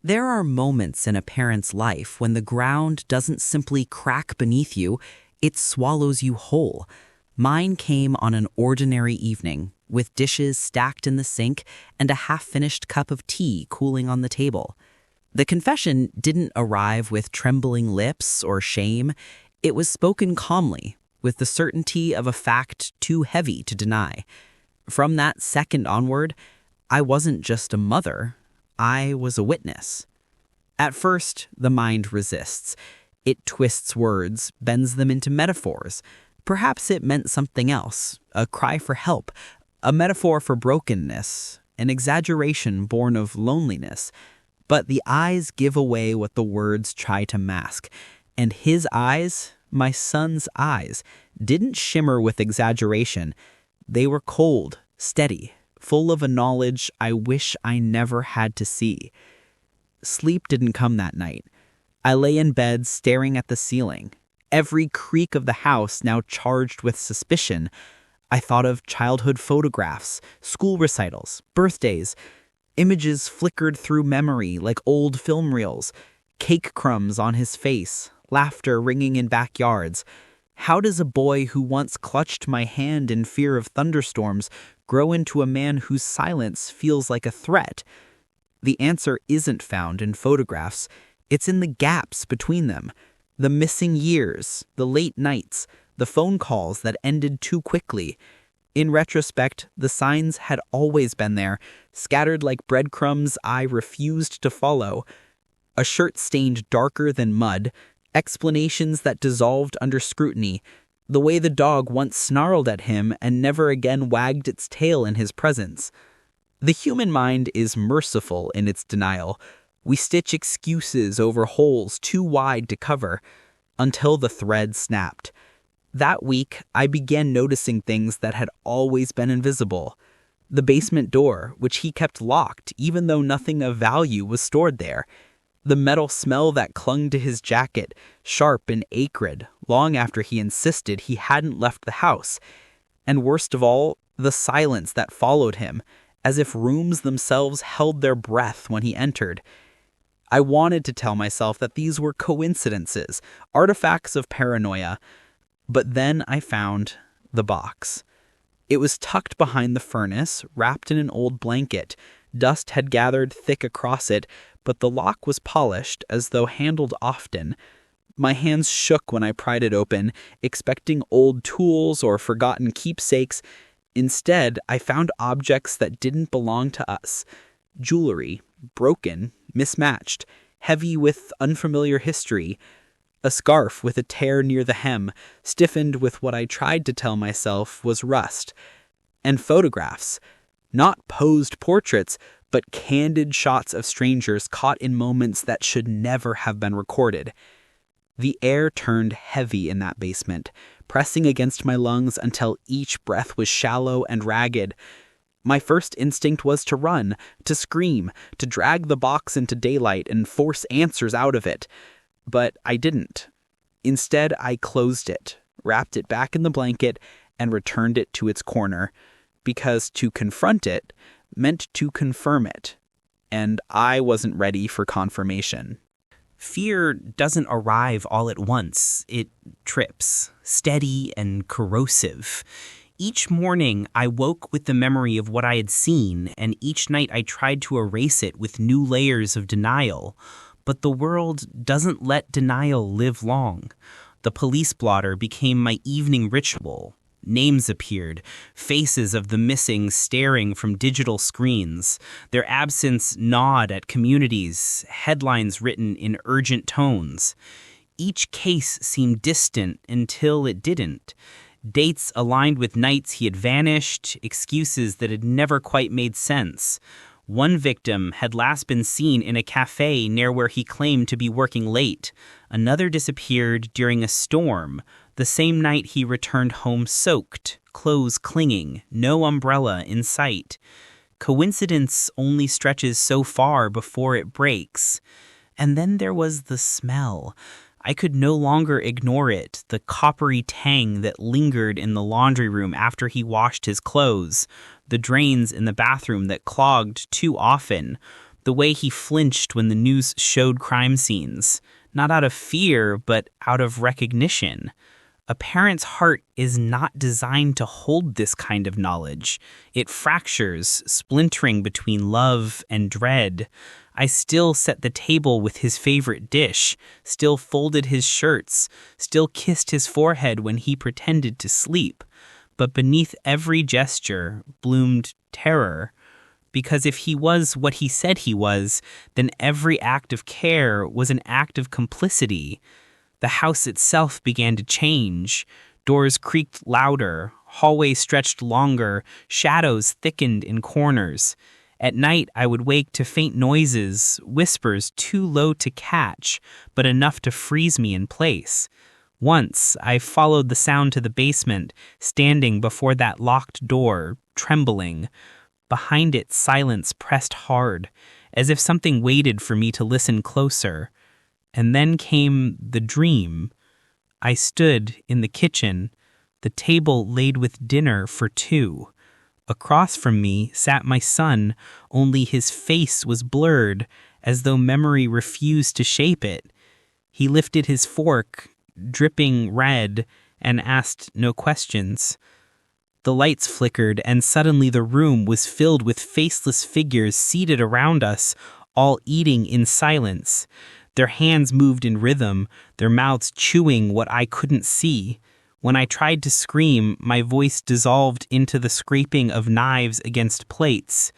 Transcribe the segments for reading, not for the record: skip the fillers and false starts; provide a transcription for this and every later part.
There are moments in a parent's life when the ground doesn't simply crack beneath you, it swallows you whole. Mine came on an ordinary evening, with dishes stacked in the sink and a half-finished cup of tea cooling on the table. The confession didn't arrive with trembling lips or shame. It was spoken calmly, with the certainty of a fact too heavy to deny. From that second onward, I wasn't just a mother, I was a witness. At first, the mind resists. It twists words, bends them into metaphors. Perhaps it meant something else, a cry for help, a metaphor for brokenness, an exaggeration born of loneliness. But the eyes give away what the words try to mask. And his eyes, my son's eyes, didn't shimmer with exaggeration. They were cold, steady, full of a knowledge I wish I never had to see. Sleep didn't come that night. I lay in bed staring at the ceiling, every creak of the house now charged with suspicion. I thought of childhood photographs, school recitals, birthdays. Images flickered through memory like old film reels, cake crumbs on his face, laughter ringing in backyards. How does a boy who once clutched my hand in fear of thunderstorms grow into a man whose silence feels like a threat? The answer isn't found in photographs. It's in the gaps between them. The missing years, the late nights, the phone calls that ended too quickly. In retrospect, the signs had always been there, scattered like breadcrumbs I refused to follow. A shirt stained darker than mud, explanations that dissolved under scrutiny, the way the dog once snarled at him and never again wagged its tail in his presence. The human mind is merciful in its denial. We stitch excuses over holes too wide to cover, until the thread snapped. That week, I began noticing things that had always been invisible. The basement door, which he kept locked even though nothing of value was stored there. The metal smell that clung to his jacket, sharp and acrid, long after he insisted he hadn't left the house. And worst of all, the silence that followed him, as if rooms themselves held their breath when he entered. I wanted to tell myself that these were coincidences, artifacts of paranoia. But then I found the box. It was tucked behind the furnace, wrapped in an old blanket. Dust had gathered thick across it, but the lock was polished as though handled often. My hands shook when I pried it open, expecting old tools or forgotten keepsakes. Instead, I found objects that didn't belong to us. Jewelry, broken, mismatched, heavy with unfamiliar history. A scarf with a tear near the hem, stiffened with what I tried to tell myself was rust. And photographs. Not posed portraits, but candid shots of strangers caught in moments that should never have been recorded. The air turned heavy in that basement, pressing against my lungs until each breath was shallow and ragged. My first instinct was to run, to scream, to drag the box into daylight and force answers out of it. But I didn't. Instead, I closed it, wrapped it back in the blanket, and returned it to its corner, because to confront it meant to confirm it, and I wasn't ready for confirmation. Fear doesn't arrive all at once. It trips, steady and corrosive. Each morning, I woke with the memory of what I had seen, and each night I tried to erase it with new layers of denial. But the world doesn't let denial live long. The police blotter became my evening ritual. Names appeared, faces of the missing staring from digital screens. Their absence gnawed at communities, headlines written in urgent tones. Each case seemed distant until it didn't. Dates aligned with nights he had vanished, excuses that had never quite made sense. One victim had last been seen in a cafe near where he claimed to be working late. Another disappeared during a storm, the same night he returned home soaked, clothes clinging, no umbrella in sight. Coincidence only stretches so far before it breaks. And then there was the smell. I could no longer ignore it, the coppery tang that lingered in the laundry room after he washed his clothes, the drains in the bathroom that clogged too often, The way he flinched when the news showed crime scenes, not out of fear, but out of recognition. A parent's heart is not designed to hold this kind of knowledge. It fractures, splintering between love and dread. I still set the table with his favorite dish, still folded his shirts, still kissed his forehead when he pretended to sleep. But beneath every gesture bloomed terror. Because if he was what he said he was, then every act of care was an act of complicity. The house itself began to change. Doors creaked louder, hallways stretched longer, shadows thickened in corners. At night, I would wake to faint noises, whispers too low to catch, but enough to freeze me in place. Once, I followed the sound to the basement, standing before that locked door, trembling. Behind it, silence pressed hard, as if something waited for me to listen closer. And then came the dream. I stood in the kitchen, the table laid with dinner for two. Across from me sat my son, only his face was blurred, as though memory refused to shape it. He lifted his fork, dripping red, and asked no questions. The lights flickered, and suddenly the room was filled with faceless figures seated around us, all eating in silence. Their hands moved in rhythm, their mouths chewing what I couldn't see. When I tried to scream, my voice dissolved into the scraping of knives against plates.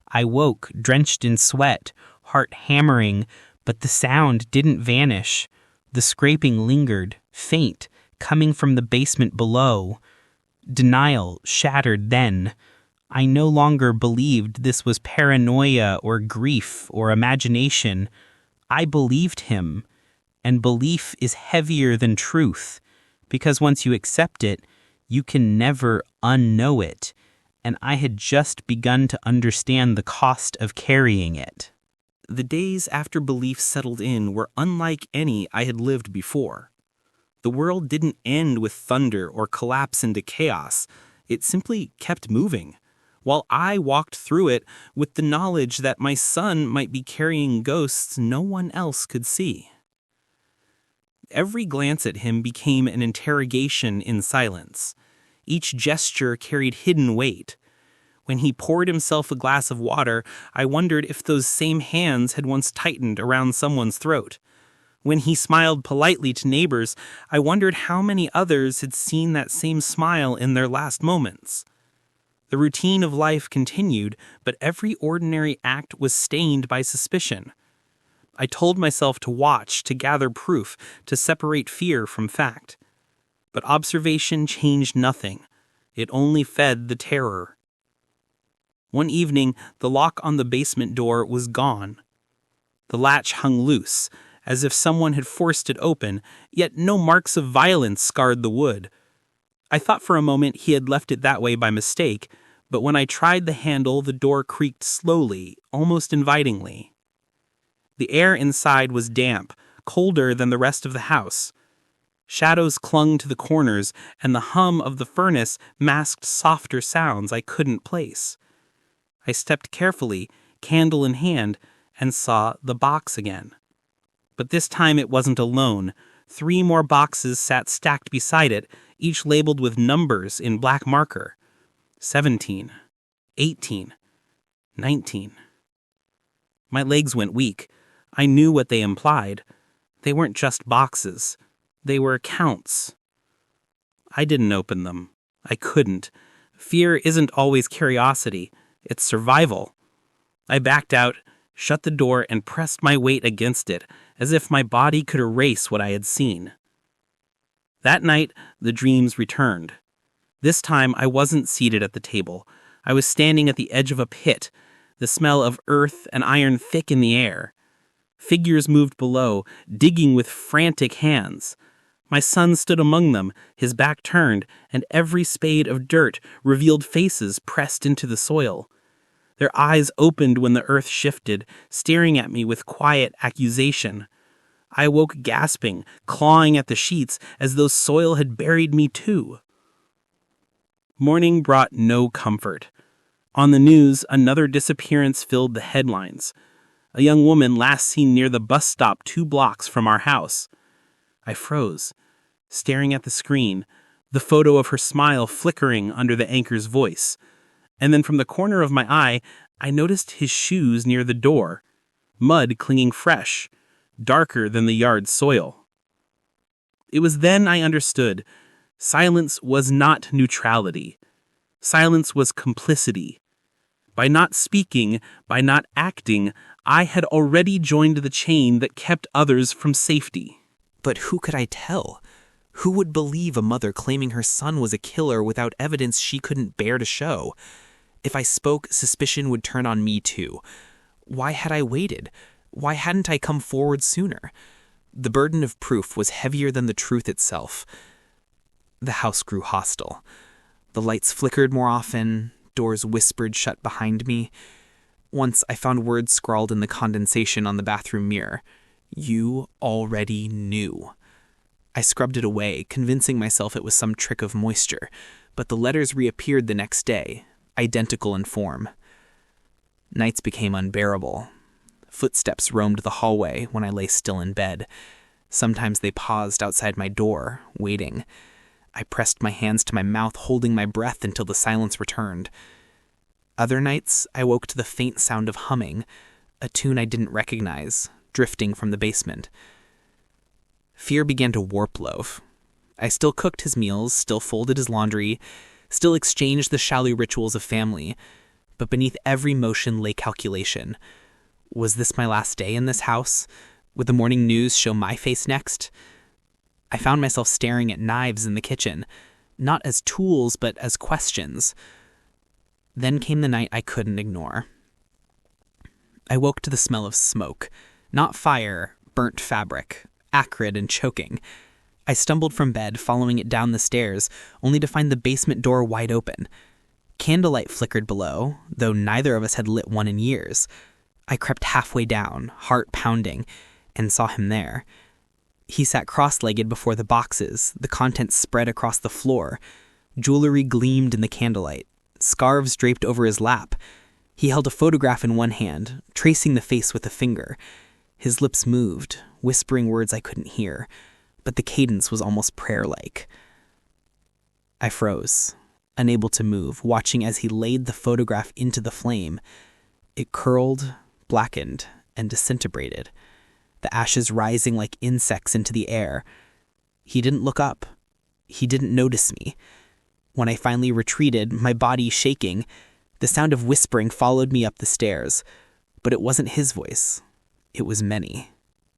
I woke, drenched in sweat, heart hammering, but the sound didn't vanish. The scraping lingered, faint, coming from the basement below. Denial shattered then. I no longer believed this was paranoia or grief or imagination. I believed him, and belief is heavier than truth, because once you accept it, you can never unknow it, and I had just begun to understand the cost of carrying it. The days after belief settled in were unlike any I had lived before. The world didn't end with thunder or collapse into chaos. It simply kept moving, while I walked through it with the knowledge that my son might be carrying ghosts no one else could see. Every glance at him became an interrogation in silence. Each gesture carried hidden weight. When he poured himself a glass of water, I wondered if those same hands had once tightened around someone's throat. When he smiled politely to neighbors, I wondered how many others had seen that same smile in their last moments. The routine of life continued, but every ordinary act was stained by suspicion. I told myself to watch, to gather proof, to separate fear from fact. But observation changed nothing. It only fed the terror. One evening, the lock on the basement door was gone. The latch hung loose, as if someone had forced it open, yet no marks of violence scarred the wood. I thought for a moment he had left it that way by mistake, but when I tried the handle, the door creaked slowly, almost invitingly. The air inside was damp, colder than the rest of the house. Shadows clung to the corners, and the hum of the furnace masked softer sounds I couldn't place. I stepped carefully, candle in hand, and saw the box again. But this time it wasn't alone. 3 more boxes sat stacked beside it, each labeled with numbers in black marker. 17, 18, 19. My legs went weak. I knew what they implied. They weren't just boxes. They were counts. I didn't open them. I couldn't. Fear isn't always curiosity. It's survival. I backed out, shut the door, and pressed my weight against it, as if my body could erase what I had seen. That night, the dreams returned. This time, I wasn't seated at the table. I was standing at the edge of a pit, the smell of earth and iron thick in the air. Figures moved below, digging with frantic hands. My son stood among them, his back turned, and every spade of dirt revealed faces pressed into the soil. Their eyes opened when the earth shifted, staring at me with quiet accusation. I awoke gasping, clawing at the sheets as though soil had buried me too. Morning brought no comfort. On the news, another disappearance filled the headlines. a young woman last seen near the bus stop 2 blocks from our house. I froze, staring at the screen, the photo of her smile flickering under the anchor's voice. And then from the corner of my eye, I noticed his shoes near the door, mud clinging fresh, darker than the yard's soil. It was then I understood. Silence was not neutrality. Silence was complicity. By not speaking, by not acting, I had already joined the chain that kept others from safety. But who could I tell? Who would believe a mother claiming her son was a killer without evidence she couldn't bear to show? If I spoke, suspicion would turn on me too. Why had I waited? Why hadn't I come forward sooner? The burden of proof was heavier than the truth itself. The house grew hostile. The lights flickered more often, doors whispered shut behind me. Once I found words scrawled in the condensation on the bathroom mirror. You already knew. I scrubbed it away, convincing myself it was some trick of moisture, but the letters reappeared the next day, identical in form. Nights became unbearable. Footsteps roamed the hallway when I lay still in bed. Sometimes they paused outside my door, waiting. I pressed my hands to my mouth, holding my breath until the silence returned. Other nights, I woke to the faint sound of humming, a tune I didn't recognize, drifting from the basement. Fear began to warp Loaf. I still cooked his meals, still folded his laundry, still exchanged the shallow rituals of family, but beneath every motion lay calculation. Was this my last day in this house? Would the morning news show my face next? I found myself staring at knives in the kitchen, not as tools, but as questions. Then came the night I couldn't ignore. I woke to the smell of smoke, not fire, burnt fabric, acrid and choking. I stumbled from bed, following it down the stairs, only to find the basement door wide open. Candlelight flickered below, though neither of us had lit one in years. I crept halfway down, heart pounding, and saw him there. He sat cross-legged before the boxes, the contents spread across the floor. Jewelry gleamed in the candlelight, scarves draped over his lap. He held a photograph in one hand, tracing the face with a finger. His lips moved, whispering words I couldn't hear, but the cadence was almost prayer-like. I froze, unable to move, watching as he laid the photograph into the flame. It curled, blackened, and disintegrated, the ashes rising like insects into the air. He didn't look up. He didn't notice me. When I finally retreated, my body shaking, the sound of whispering followed me up the stairs. But it wasn't his voice. It was many,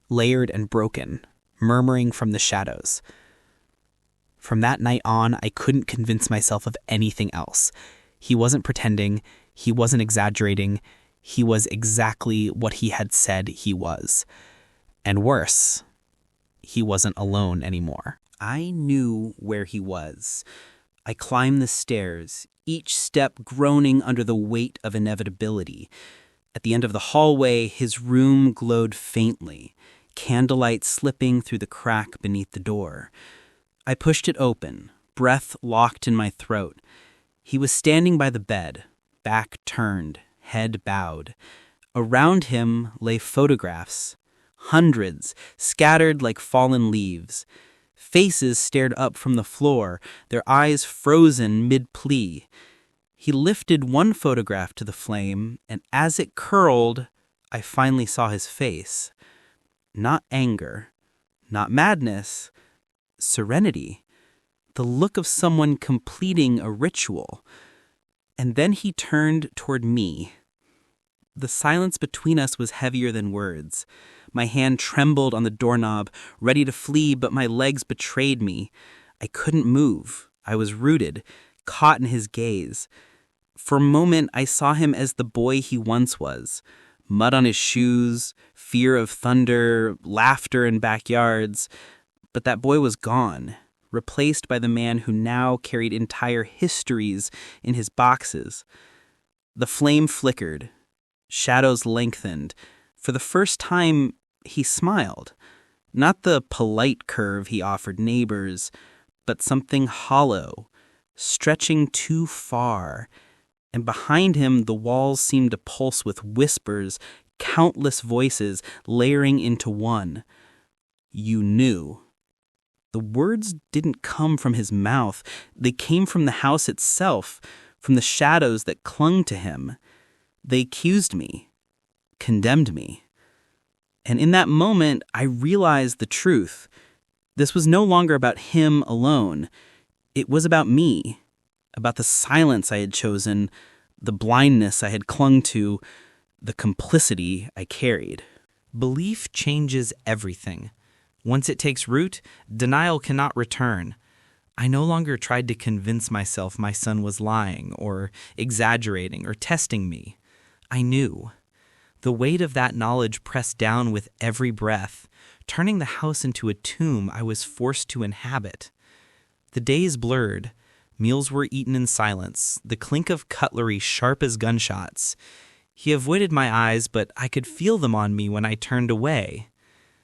layered and broken, murmuring from the shadows. From that night on, I couldn't convince myself of anything else. He wasn't pretending. He wasn't exaggerating. He was exactly what he had said he was. And worse, he wasn't alone anymore. I knew where he was. I climbed the stairs, each step groaning under the weight of inevitability. At the end of the hallway, his room glowed faintly, candlelight slipping through the crack beneath the door. I pushed it open, breath locked in my throat. He was standing by the bed, back turned, head bowed. Around him lay photographs, hundreds, scattered like fallen leaves. Faces stared up from the floor, their eyes frozen mid-plea. He lifted one photograph to the flame, and as it curled, I finally saw his face. Not anger, not madness, serenity. The look of someone completing a ritual. And then he turned toward me. The silence between us was heavier than words. My hand trembled on the doorknob, ready to flee, but my legs betrayed me. I couldn't move. I was rooted, caught in his gaze. For a moment, I saw him as the boy he once was. Mud on his shoes, fear of thunder, laughter in backyards. But that boy was gone, replaced by the man who now carried entire histories in his boxes. The flame flickered. Shadows lengthened. For the first time, he smiled. Not the polite curve he offered neighbors, but something hollow, stretching too far. And behind him, the walls seemed to pulse with whispers, countless voices layering into one. You knew. The words didn't come from his mouth. They came from the house itself, from the shadows that clung to him. They accused me, condemned me. And in that moment, I realized the truth. This was no longer about him alone. It was about me, about the silence I had chosen, the blindness I had clung to, the complicity I carried. Belief changes everything. Once it takes root, denial cannot return. I no longer tried to convince myself my son was lying or exaggerating or testing me. I knew. The weight of that knowledge pressed down with every breath, turning the house into a tomb I was forced to inhabit. The days blurred. Meals were eaten in silence, the clink of cutlery sharp as gunshots. He avoided my eyes, but I could feel them on me when I turned away.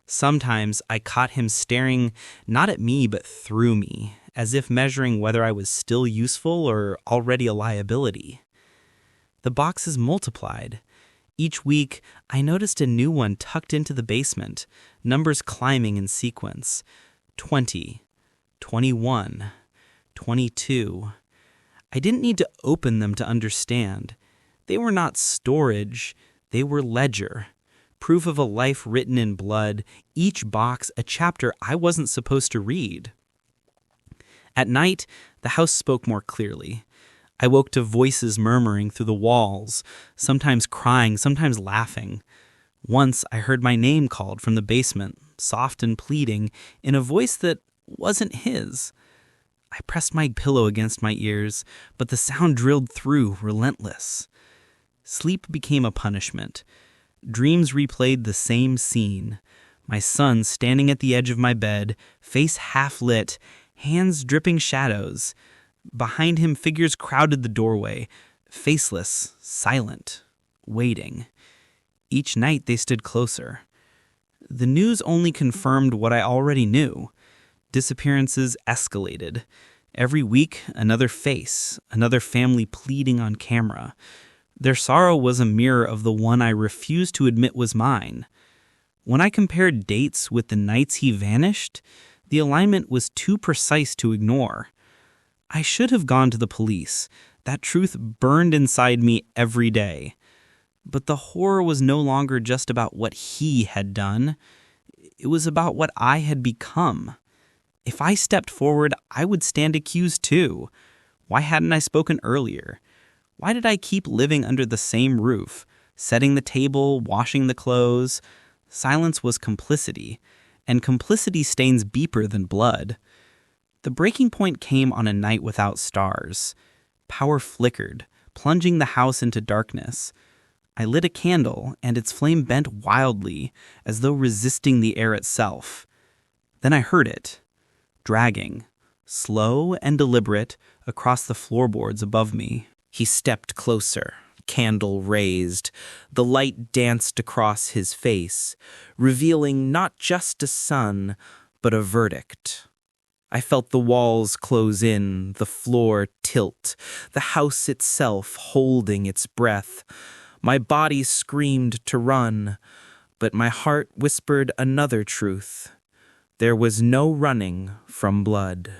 Sometimes I caught him staring not at me but through me, as if measuring whether I was still useful or already a liability. The boxes multiplied. Each week, I noticed a new one tucked into the basement, numbers climbing in sequence. 20, 21, 22. I didn't need to open them to understand. They were not storage, they were ledger. Proof of a life written in blood, each box a chapter I wasn't supposed to read. At night, the house spoke more clearly. I woke to voices murmuring through the walls, sometimes crying, sometimes laughing. Once I heard my name called from the basement, soft and pleading, in a voice that wasn't his. I pressed my pillow against my ears, but the sound drilled through, relentless. Sleep became a punishment. Dreams replayed the same scene. My son standing at the edge of my bed, face half lit, hands dripping shadows. Behind him, figures crowded the doorway, faceless, silent, waiting. Each night they stood closer. The news only confirmed what I already knew. Disappearances escalated. Every week, another face, another family pleading on camera. Their sorrow was a mirror of the one I refused to admit was mine. When I compared dates with the nights he vanished, the alignment was too precise to ignore. I should have gone to the police. That truth burned inside me every day. But the horror was no longer just about what he had done. It was about what I had become. If I stepped forward, I would stand accused too. Why hadn't I spoken earlier? Why did I keep living under the same roof, setting the table, washing the clothes? Silence was complicity, and complicity stains deeper than blood. The breaking point came on a night without stars. Power flickered, plunging the house into darkness. I lit a candle, and its flame bent wildly, as though resisting the air itself. Then I heard it, dragging, slow and deliberate, across the floorboards above me. He stepped closer, candle raised. The light danced across his face, revealing not just a son, but a verdict. I felt the walls close in, the floor tilt, the house itself holding its breath. My body screamed to run, but my heart whispered another truth. There was no running from blood.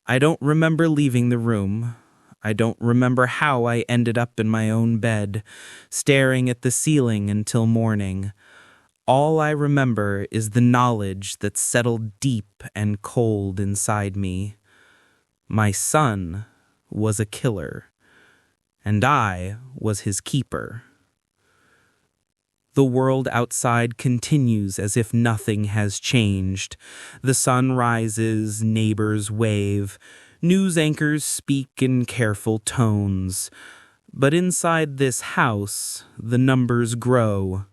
I don't remember leaving the room. I don't remember how I ended up in my own bed, staring at the ceiling until morning. All I remember is the knowledge that settled deep and cold inside me. My son was a killer, and I was his keeper. The world outside continues as if nothing has changed. The sun rises, neighbors wave, news anchors speak in careful tones. But inside this house, the numbers grow.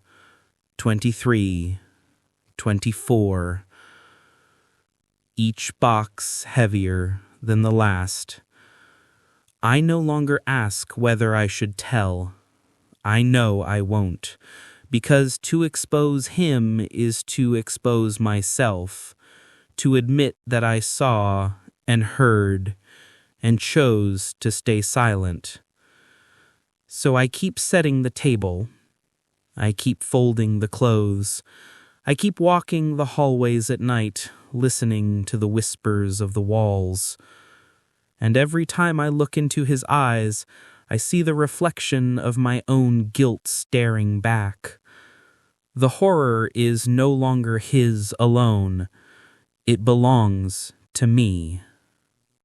23, 24. Each box heavier than the last. I no longer ask whether I should tell. I know I won't, because to expose him is to expose myself, to admit that I saw and heard and chose to stay silent. So I keep setting the table, I keep folding the clothes. I keep walking the hallways at night, listening to the whispers of the walls. And every time I look into his eyes, I see the reflection of my own guilt staring back. The horror is no longer his alone. It belongs to me.